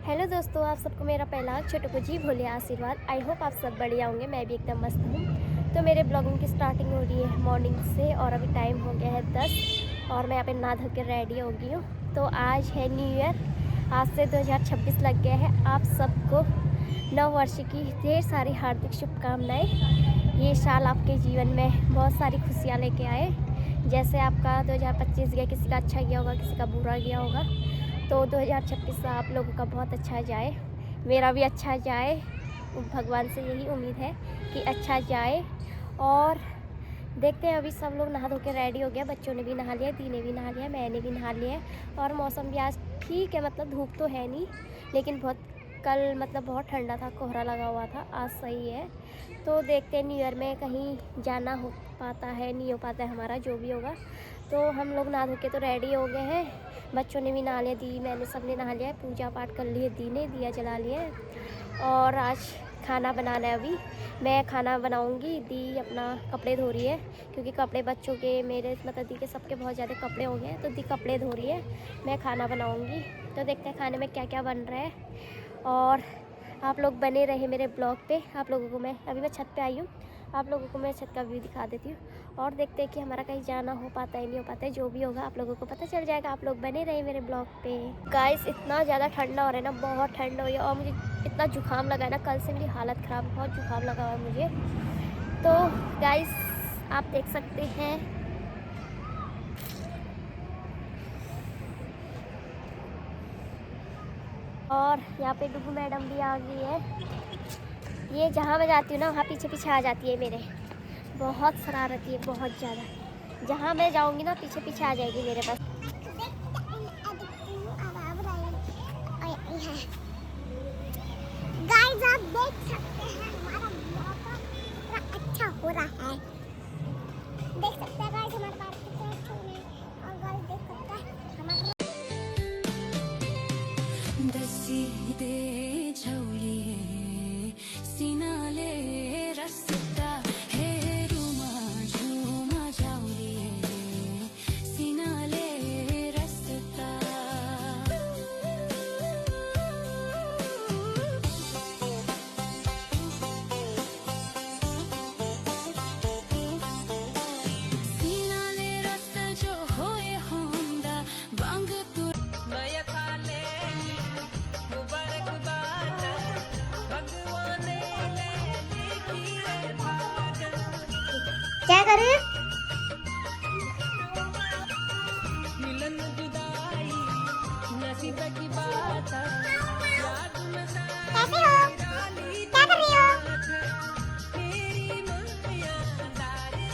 Hello दोस्तों, आप सबको मेरा पहला छोटू जी भोले आशीर्वाद। आई होप आप सब बढ़िया होंगे। मैं भी एकदम मस्त हूँ। तो मेरे ब्लॉगिंग की स्टार्टिंग हो रही है मॉर्निंग से और अभी टाइम हो गया है 10 और मैं यहाँ पे नहा धो के रेडी हो गई हूँ। तो आज है न्यू ईयर, आज से 2026 लग गया है। आप सबको नव वर्ष की ढेर सारी हार्दिक शुभकामनाएँ। ये साल आपके जीवन में बहुत सारी खुशियाँ लेके आए। जैसे आपका 2025 गया, किसी का अच्छा गया होगा, किसी का बुरा गया होगा। तो 2026 आप लोगों का बहुत अच्छा जाए, मेरा भी अच्छा जाए। भगवान से यही उम्मीद है कि अच्छा जाए। और देखते हैं, अभी सब लोग नहा धो के रेडी हो गया। बच्चों ने भी नहा लिया, दी ने भी नहा लिया, मैंने भी नहा लिया। और मौसम भी आज ठीक है, मतलब धूप तो है नहीं, लेकिन कल बहुत ठंडा था, कोहरा लगा हुआ था। आज सही है। तो देखते हैं न्यू ईयर में कहीं जाना हो पाता है, नहीं हो पाता है, हमारा जो भी होगा। तो हम लोग नहा धो के तो रेडी हो गए हैं। बच्चों ने भी नहा लिया, दी मैंने सबने नहा लिया है, पूजा पाठ कर लिए, दी ने दिया जला लिया है। और आज खाना बनाना है। अभी मैं खाना बनाऊंगी, दी अपना कपड़े धो रही है, क्योंकि कपड़े बच्चों के, मेरे दी के सबके बहुत ज़्यादा कपड़े हो गए हैं। तो दी कपड़े धो रही है, मैं खाना बनाऊंगी। तो देखते हैं खाने में क्या क्या बन रहा है। और आप लोग बने रहे मेरे ब्लॉग पे। आप लोगों को मैं छत पे आई हूँ, आप लोगों को मैं छत का व्यू दिखा देती हूँ। और देखते हैं कि हमारा कहीं जाना हो पाता है, नहीं हो पाता है। जो भी होगा आप लोगों को पता चल जाएगा। आप लोग बने रहे मेरे ब्लॉग पे। गाइस, इतना ज़्यादा ठंडा हो रहा है ना, बहुत ठंड हो रही है। और मुझे इतना जुकाम लगा है ना, कल से मेरी हालत ख़राब है, बहुत जुकाम लगा हुआ है मुझे। तो गाइस, आप देख सकते हैं और यहाँ पे डुगू मैडम भी आ गई है। ये जहाँ मैं जाती हूँ ना, वहाँ पीछे पीछे आ जाती है मेरे। बहुत शरारती है, बहुत ज़्यादा। जहाँ मैं जाऊँगी ना, पीछे पीछे आ जाएगी मेरे पास। गाइस, आप देख सकते हैं हमारा मौसम कितना अच्छा हो रहा है। देख सकते हैं गाइस, हमारे पार्क कितना अच्छा हो रहा है। और गाइस देख सकते हैं हमारा दसी दे झौलिए सिनाले रस्ता हे रुमा झुमा झौलिए सिनाले रस्ता। सिनाले रस्ता जो होए होंदा बांग तू नया खाले मुबारक बात भगवान ले लिखी रे भाग। क्या कर रहे हैं? मिलन जुदाई नसीब की बात याद में कैसे हो? क्या कर रही हो? मेरी माया दार रे,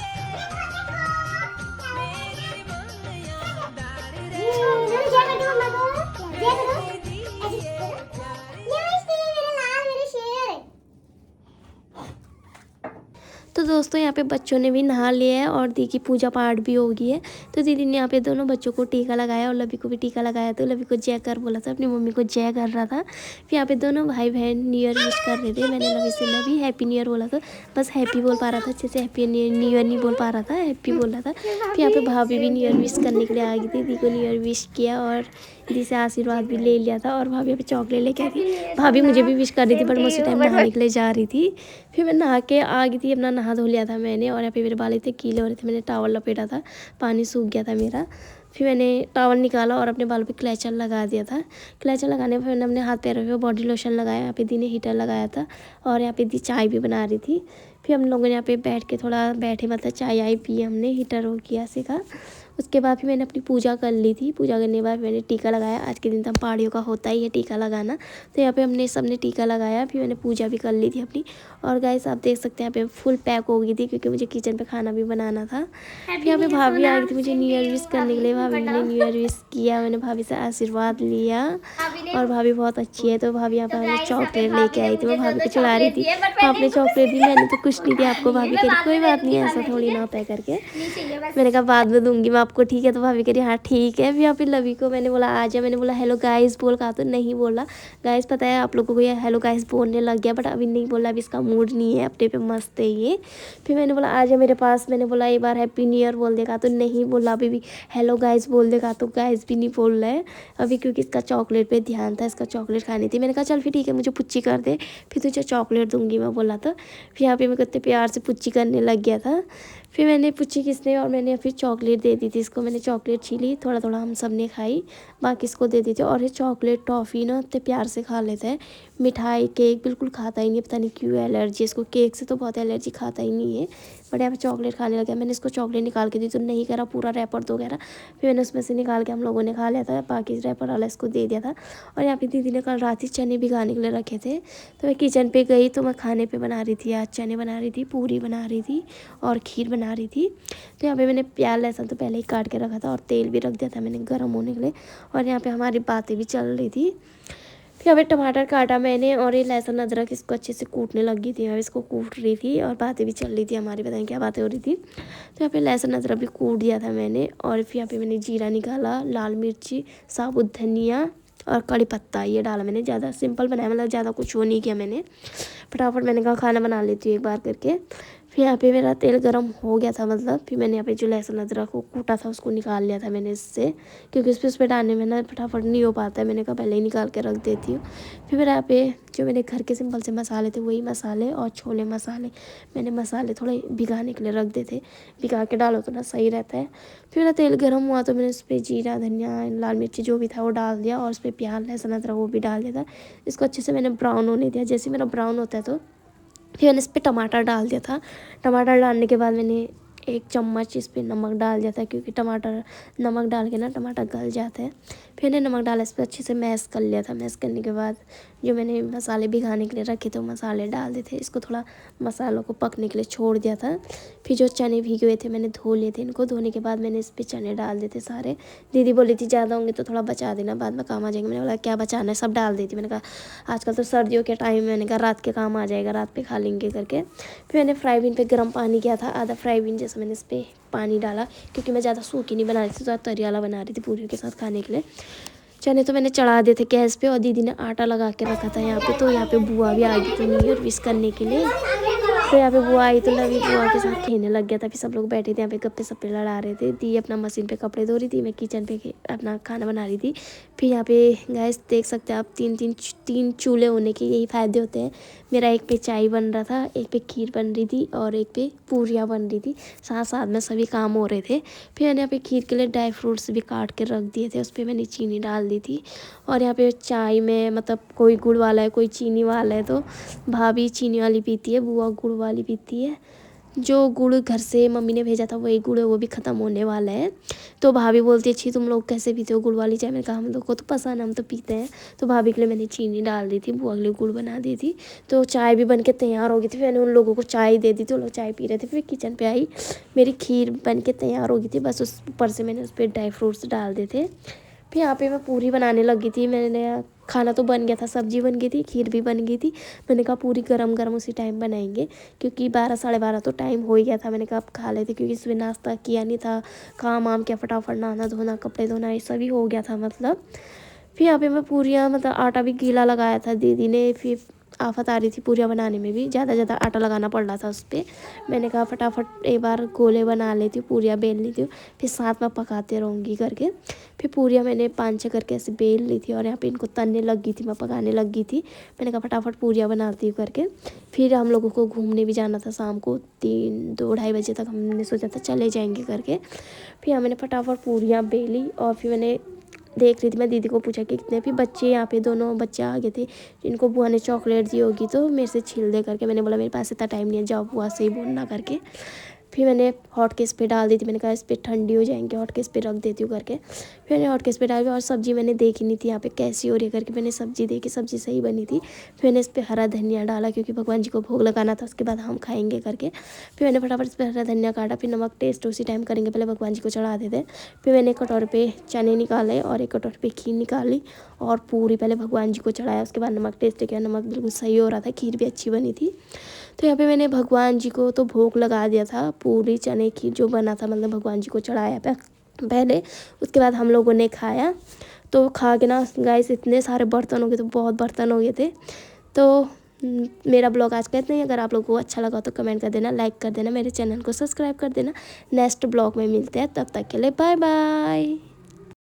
मेरी माया दार रे, क्या कर रही हो? मैं को क्या करूं? ऐसे नमस्ते मेरे लाल, मेरे शेर। तो दोस्तों, यहाँ पे बच्चों ने भी नहा लिया है और दी की पूजा पाठ भी हो गई है। तो दीदी ने यहाँ पे दोनों बच्चों को टीका लगाया और लवी को भी टीका लगाया। तो लवी को जय कर बोला था, अपनी मम्मी को जय कर रहा था। फिर यहाँ पे दोनों भाई बहन न्यू ईयर विश कर रहे थे। मैंने लवी से लवी हैप्पी न्यू ईयर बोला था, बस हैप्पी बोल पा रहा था, अच्छे से हैप्पी न्यू ईयर नहीं बोल पा रहा था, हैप्पी बोल रहा था। फिर यहाँ पे भाभी भी न्यू ईयर विश करने के लिए आ गई थी। दी को न्यू ईयर विश किया और दी से आशीर्वाद भी ले लिया था। और भाभी यहाँ पे चॉकलेट लेके आई थी। भाभी मुझे भी विश कर रही थी, पर मैं उसी टाइम नहाने के लिए जा रही थी। फिर मैं नहा के आ गई थी, अपना नहा धो लिया था मैंने। और यहाँ पे मेरे बाल इतने गीले हो रहे थे, मैंने टॉवल लपेटा था, पानी सूख गया था मेरा। फिर मैंने टॉवल निकाला और अपने बालों पे क्लेचर लगा दिया था। क्लेचर लगाने पर मैंने अपने हाथ पैरों पे बॉडी लोशन लगाया। यहाँ पे दी ने हीटर लगाया था और यहाँ पे दी चाय भी बना रही थी। फिर हम लोगों ने यहाँ पे बैठ के थोड़ा बैठे, मतलब चाय आई पी हमने, हीटर हो गया सीखा। उसके बाद फिर मैंने अपनी पूजा कर ली थी। पूजा करने के बाद मैंने टीका लगाया। आज के दिन तो हम पहाड़ियों का होता ही है टीका लगाना। तो यहाँ पे हमने सबने टीका लगाया। फिर मैंने पूजा भी कर ली थी अपनी। और गाइस, आप देख सकते हैं यहाँ पे फुल पैक हो गई थी, क्योंकि मुझे किचन पे खाना भी बनाना था। फिर यहाँ पे भाभी आ गई थी मुझे न्यू ईयर विश करने के लिए। भाभी ने न्यू ईयर विश किया, मैंने भाभी से आशीर्वाद लिया। और भाभी बहुत अच्छी है। तो भाभी यहाँ पे हमें चॉकलेट लेके आई थी, मैं भाभी को चला रही थी। आपने चॉकलेट दी, मैंने तो कुछ कुछ नहीं दिया आपको। भाभी कह रही कोई बात नहीं, ऐसा थोड़ी ना होता है करके। मैंने कहा बाद में दूंगी मैं आपको, ठीक है। तो भाभी कह रही हाँ ठीक है। फिर यहाँ पे लवी को मैंने बोला आ जा, मैंने बोला हेलो गाइस बोल, कहा तो नहीं बोला। गाइस पता है आप लोगों को ये हेलो गाइस बोलने लग गया, बट अभी नहीं बोला, अभी इसका मूड नहीं है, अपने पे मस्त है ये। फिर मैंने बोला आ जा मेरे पास, मैंने बोला एक बार हैप्पी न्यू ईयर बोल देगा तो नहीं बोला, अभी भी हेलो गाइस बोल देगा तो गाइस भी नहीं बोल रहा है अभी, क्योंकि इसका चॉकलेट पे ध्यान था, इसका चॉकलेट खानी थी। मैंने कहा चल फिर ठीक है, मुझे पुच्ची कर दे, फिर तुझे चॉकलेट दूंगी मैं बोला था। फिर यहाँ पे मैं कितने प्यार से पुच्ची करने लग गया था। फिर मैंने पुच्ची किसने, और मैंने फिर चॉकलेट दे दी थी इसको। मैंने चॉकलेट छीली, थोड़ा थोड़ा हम सब ने खाई, बाकी इसको दे दी थी। और ये चॉकलेट टॉफ़ी ना इतने प्यार से खा लेता है, मिठाई केक बिल्कुल खाता ही नहीं, पता नहीं क्यों एलर्जी इसको, केक से तो बहुत एलर्जी, खाता ही नहीं है। बट यहाँ पे चॉकलेट खाने लगा। मैंने इसको चॉकलेट निकाल के दी तो नहीं कह रहा पूरा रैपर दो कह रहा। फिर मैंने उसमें से निकाल के हम लोगों ने खा लिया था, बाकी रैपर वाला इसको दे दिया था। और यहाँ पे दीदी ने कल रात ही चने भिगाने के लिए रखे थे, तो मैं किचन पे गई तो मैं खाने पे बना रही थी, आज चने बना रही थी, पूरी बना रही थी और खीर बना रही थी। तो यहाँ पे मैंने प्याज लहसुन तो पहले ही काट के रखा था और तेल भी रख दिया था मैंने गर्म होने के लिए। और यहाँ पे हमारी बातें भी चल रही थी। फिर यहाँ पे टमाटर काटा मैंने और ये लहसुन अदरक इसको अच्छे से कूटने लगी थी, मैं इसको कूट रही थी और बातें भी चल रही थी हमारी, पता नहीं क्या बातें हो रही थी। तो यहाँ पे लहसुन अदरक भी कूट दिया था मैंने। और फिर यहाँ पे मैंने जीरा निकाला, लाल मिर्ची, साबुत धनिया और कड़ी पत्ता ये डाला मैंने। ज़्यादा सिंपल बनाया, मतलब ज़्यादा कुछ वो नहीं किया मैंने, फटाफट मैंने कहा खाना बना लेती हूँ एक बार करके। फिर यहाँ पे मेरा तेल गरम हो गया था, मतलब फिर मैंने यहाँ पे जो लहसुन अदरक को कूटा था उसको निकाल लिया था मैंने इससे, क्योंकि उस पर डालने में ना फटाफट नहीं हो पाता है, मैंने कहा पहले ही निकाल के रख देती हूँ। फिर मेरा यहाँ पे जो मेरे घर के सिंपल से मसाले थे वही मसाले और छोले मसाले, मैंने मसाले थोड़े भिगाने के लिए रख देते, भिगा के डालो तो ना सही रहता है। फिर मेरा तेल गर्म हुआ तो मैंने उस पर जीरा धनिया लाल मिर्ची जो भी था वो डाल दिया, और उस पर प्याज लहसुन अदरक वो भी डाल दिया था। इसको अच्छे से मैंने ब्राउन होने दिया। जैसे मेरा ब्राउन होता है तो फिर मैंने इस पर टमाटर डाल दिया था। टमाटर डालने के बाद मैंने 1 चम्मच इस पर नमक डाल दिया था, क्योंकि टमाटर नमक डाल के ना टमाटर गल जाता है। फिर मैंने नमक डाला, इस पर अच्छे से मैश कर लिया था। मैश करने के बाद जो मैंने मसाले भिगाने के लिए रखे थे वो मसाले डाल दिए थे, इसको थोड़ा मसालों को पकने के लिए छोड़ दिया था। फिर जो चने भीगे हुए थे मैंने धो लिए थे, इनको धोने के बाद मैंने इस पर चने डाल दिए थे सारे। दीदी बोली थी ज़्यादा होंगे तो थोड़ा बचा देना, बाद में काम आ जाएंगे। मैंने बोला क्या बचाना है, सब डाल दी थी। मैंने कहा आजकल तो सर्दियों के टाइम में, मैंने कहा रात के काम आ जाएगा, रात पे खा लेंगे करके। फिर मैंने फ्राई पैन पे गर्म पानी किया था, आधा फ्राई पैन जैसा मैंने इस पर पानी डाला, क्योंकि मैं ज़्यादा सूखी नहीं बना रही थी, तो तरी वाला बना रही थी पूरी के साथ खाने के लिए। चने तो मैंने चढ़ा दिए थे गैस पे, और दीदी ने आटा लगा के रखा था यहाँ पे। तो यहाँ पे बुआ भी आ गई थी न्यू ईयर विश करने के लिए। तो यहाँ पे बुआ आई तो लवी बुआ के साथ खेलने लग गया था। फिर सब लोग बैठे थे यहाँ पे, गप्पे सप्पे लड़ा रहे थे। दी अपना मशीन पे कपड़े धो रही थी, मैं किचन पे अपना खाना बना रही थी। फिर यहाँ पे गैस देख सकते हैं आप, तीन चूल्हे होने के यही फ़ायदे होते हैं। मेरा एक पे चाय बन रहा था, एक पे खीर बन रही थी और एक पे पूरियाँ बन रही थी, साथ साथ में सभी काम हो रहे थे। फिर मैंने यहाँ पे खीर के लिए ड्राई फ्रूट्स भी काट के रख दिए थे, उस पर मैंने चीनी डाल दी थी। और यहाँ पे चाय में मतलब कोई गुड़ वाला है कोई चीनी वाला है, तो भाभी चीनी वाली पीती है, बुआ गुड़ वाली पीती है। जो गुड़ घर से मम्मी ने भेजा था वही गुड़ है, वो भी ख़त्म होने वाला है। तो भाभी बोलती है अच्छी तुम लोग कैसे पीते हो गुड़ वाली चाय। मैंने कहा हम लोग को तो पसंद है, हम तो पीते हैं। तो भाभी के लिए मैंने चीनी डाल दी थी, बुआ के लिए गुड़ बना दी थी। तो चाय भी बन के तैयार हो गई थी। फिर मैंने उन लोगों को चाय दे दी थी, वो लोग चाय पी रहे थे। फिर किचन पर आई, मेरी खीर बन के तैयार हो गई थी, बस उस ऊपर से मैंने उस पर ड्राई फ्रूट्स डाल दिए थे। फिर यहाँ पे मैं पूरी बनाने लगी थी। मैंने खाना तो बन गया था, सब्जी बन गई थी, खीर भी बन गई थी। मैंने कहा पूरी गरम गरम उसी टाइम बनाएंगे, क्योंकि 12 साढ़े 12 तो टाइम हो ही गया था। मैंने कहा अब खा लेते, क्योंकि सुबह नाश्ता किया नहीं था, काम वाम किया, फटाफट नहाना धोना कपड़े धोना ये सभी हो गया था मतलब। फिर यहाँ पे मैं पूरियाँ मतलब आटा भी गीला लगाया था दीदी ने। फिर आफत आ रही थी पूरियाँ बनाने में भी, ज़्यादा आटा लगाना पड़ रहा था उस पर। मैंने कहा फटाफट एक बार गोले बना लेती हूँ, पूरियाँ बेल लेती हूँ, फिर साथ में पकाते रहूँगी करके। फिर पूरियाँ मैंने 5-6 करके ऐसे बेल ली थी, और यहाँ पे इनको तलने लग गई थी, मैं पकाने लग गई थी। मैंने कहा फटाफट पूरियाँ बनाती हूँ करके। फिर हम लोगों को घूमने भी जाना था शाम को 2-2 ढाई बजे तक, हमने सोचा था चले जाएंगे करके। फिर मैंने फटाफट पूरियाँ बेली, और फिर मैंने देख रही थी, मैं दीदी को पूछा कि कितने। फिर बच्चे यहाँ पे 2 बच्चे आ गए थे, जिनको बुआ ने चॉकलेट दी होगी तो मेरे से छील दे करके। मैंने बोला मेरे पास इतना टाइम नहीं है, जाओ बुआ से ही बोलना करके। फिर मैंने हॉट केस पे डाल दी थी, मैंने कहा इस पर ठंडी हो जाएंगे, हॉट केस पे रख देती हूँ करके। फिर मैंने हॉट केस पे डाल दिया, और सब्ज़ी मैंने देखी नहीं थी यहाँ पे कैसी हो रही है करके। मैंने सब्ज़ी देखी, सब्ज़ी सही बनी थी। फिर मैंने इस पर हरा धनिया डाला, क्योंकि भगवान जी को भोग लगाना था, उसके बाद हम खाएंगे करके। फिर मैंने फटाफट इस पर हरा धनिया काटा। फिर नमक टेस्ट उसी टाइम करेंगे, पहले भगवान जी को चढ़ा देते। फिर मैंने कटोरे पे चने निकाले और एक कटोरे पे खीर निकाली, और पूरी पहले भगवान जी को चढ़ाया, उसके बाद नमक टेस्ट किया, नमक बिल्कुल सही हो रहा था, खीर भी अच्छी बनी थी। तो यहाँ पे मैंने भगवान जी को तो भोग लगा दिया था, पूरी चने की जो बना था, मतलब भगवान जी को चढ़ाया पहले। उसके बाद हम लोगों ने खाया। तो खा के ना गाइस इतने सारे बर्तन हो गए थे, बहुत बर्तन हो गए थे। तो मेरा ब्लॉग आज का इतना ही। अगर आप लोगों को अच्छा लगा तो कमेंट कर देना, लाइक कर देना, मेरे चैनल को सब्सक्राइब कर देना। नेक्स्ट ब्लॉग में मिलते हैं, तब तक के लिए बाय बाय।